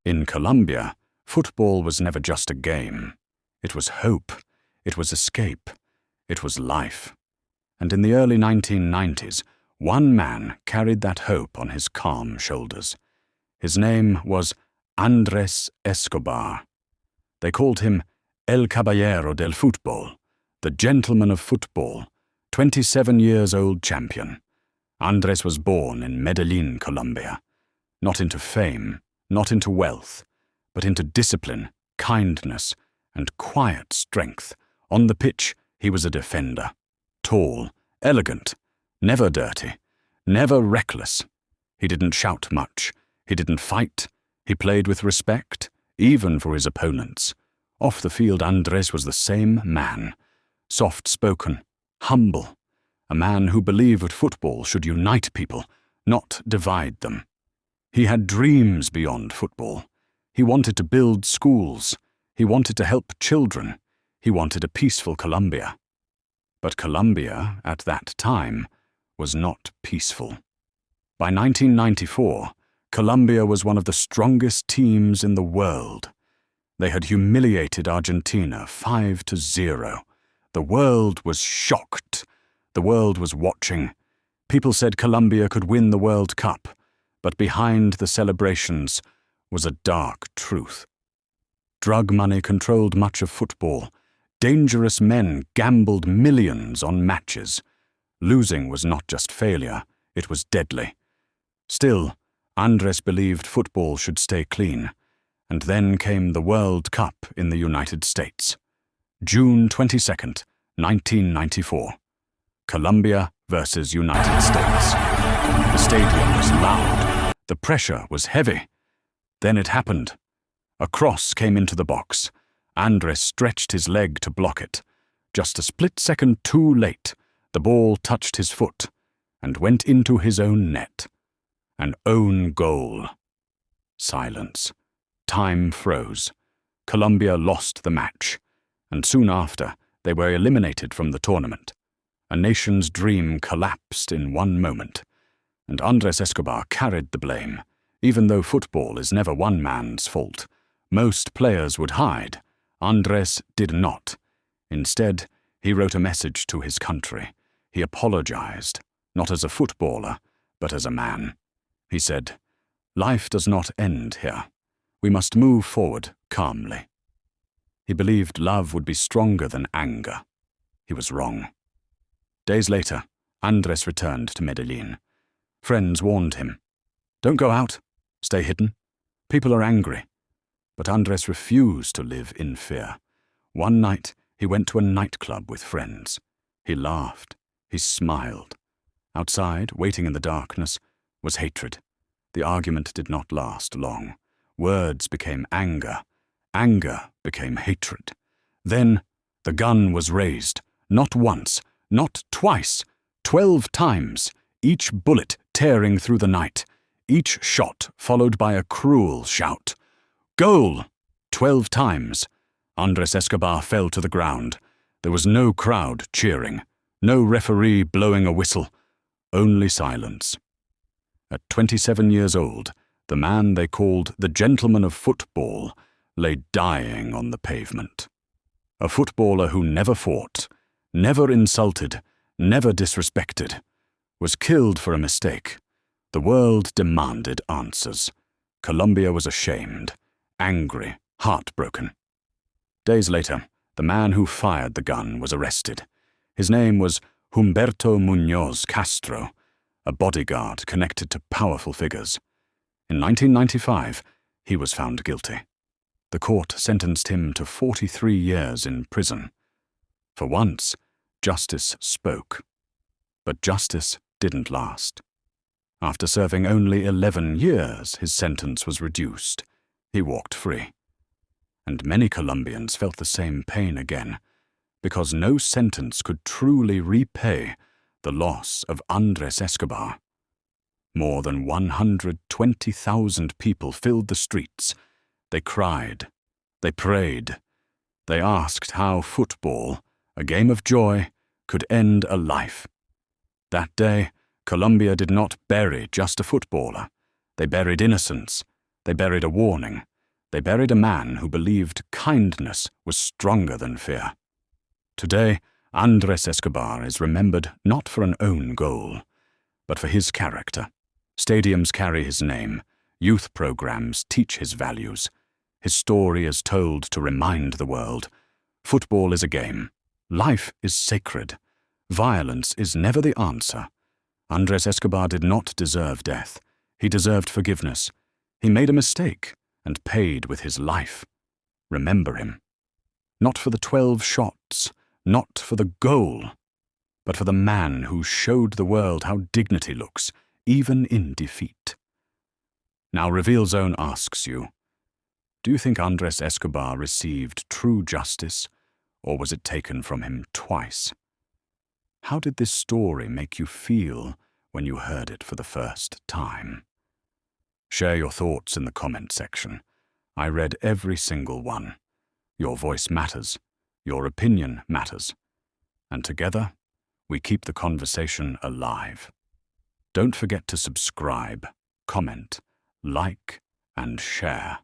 In Colombia, football was never just a game. It was hope, it was escape, it was life. And in the early 1990s, one man carried that hope on his calm shoulders. His name was Andrés Escobar. They called him El Caballero del Fútbol, the gentleman of football, 27-years-old champion. Andrés was born in Medellin, Colombia. Not into fame, not into wealth, but into discipline, kindness, and quiet strength. On the pitch, he was a defender. Tall, elegant, never dirty, never reckless. He didn't shout much. He didn't fight. He played with respect, even for his opponents. Off the field, Andrés was the same man. Soft-spoken, humble. A man who believed football should unite people, not divide them. He had dreams beyond football. He wanted to build schools. He wanted to help children. He wanted a peaceful Colombia. But Colombia, at that time, was not peaceful. By 1994, Colombia was one of the strongest teams in the world. They had humiliated Argentina 5-0. The world was shocked. The world was watching. People said Colombia could win the World Cup, but behind the celebrations was a dark truth. Drug money controlled much of football. Dangerous men gambled millions on matches. Losing was not just failure, it was deadly. Still, Andrés believed football should stay clean. And then came the World Cup in the United States. June 22nd, 1994. Colombia versus United States. The stadium was loud. The pressure was heavy. Then it happened. A cross came into the box. Andrés stretched his leg to block it. Just a split second too late, the ball touched his foot and went into his own net. An own goal. Silence. Time froze. Colombia lost the match, and soon after, they were eliminated from the tournament. A nation's dream collapsed in one moment, and Andrés Escobar carried the blame. Even though football is never one man's fault, most players would hide. Andrés did not. Instead, he wrote a message to his country. He apologized, not as a footballer, but as a man. He said, "Life does not end here. We must move forward calmly." He believed love would be stronger than anger. He was wrong. Days later, Andrés returned to Medellin. Friends warned him, "Don't go out. Stay hidden. People are angry." But Andrés refused to live in fear. One night, he went to a nightclub with friends. He laughed. He smiled. Outside, waiting in the darkness, was hatred. The argument did not last long. Words became anger. Anger became hatred. Then the gun was raised. Not once, not twice, 12 times, each bullet tearing through the night, each shot followed by a cruel shout. "Goal!" 12 times. Andrés Escobar fell to the ground. There was no crowd cheering, no referee blowing a whistle, only silence. At 27 years old, the man they called the gentleman of football lay dying on the pavement. A footballer who never fought, never insulted, never disrespected, was killed for a mistake. The world demanded answers. Colombia was ashamed, angry, heartbroken. Days later, the man who fired the gun was arrested. His name was Humberto Muñoz Castro, a bodyguard connected to powerful figures. In 1995, he was found guilty. The court sentenced him to 43 years in prison. For once, justice spoke. But justice didn't last. After serving only 11 years, his sentence was reduced. He walked free. And many Colombians felt the same pain again, because no sentence could truly repay the loss of Andrés Escobar. More than 120,000 people filled the streets. They cried. They prayed. They asked how football, a game of joy, could end a life. That day, Colombia did not bury just a footballer. They buried innocence. They buried a warning. They buried a man who believed kindness was stronger than fear. Today, Andrés Escobar is remembered not for an own goal, but for his character. Stadiums carry his name. Youth programs teach his values. His story is told to remind the world. Football is a game. Life is sacred. Violence is never the answer. Andrés Escobar did not deserve death. He deserved forgiveness. He made a mistake and paid with his life. Remember him. Not for the 12 shots, not for the goal, but for the man who showed the world how dignity looks, even in defeat. Now Reveal Zone asks you, do you think Andrés Escobar received true justice, or was it taken from him twice? How did this story make you feel when you heard it for the first time? Share your thoughts in the comment section. I read every single one. Your voice matters. Your opinion matters. And together, we keep the conversation alive. Don't forget to subscribe, comment, like, and share.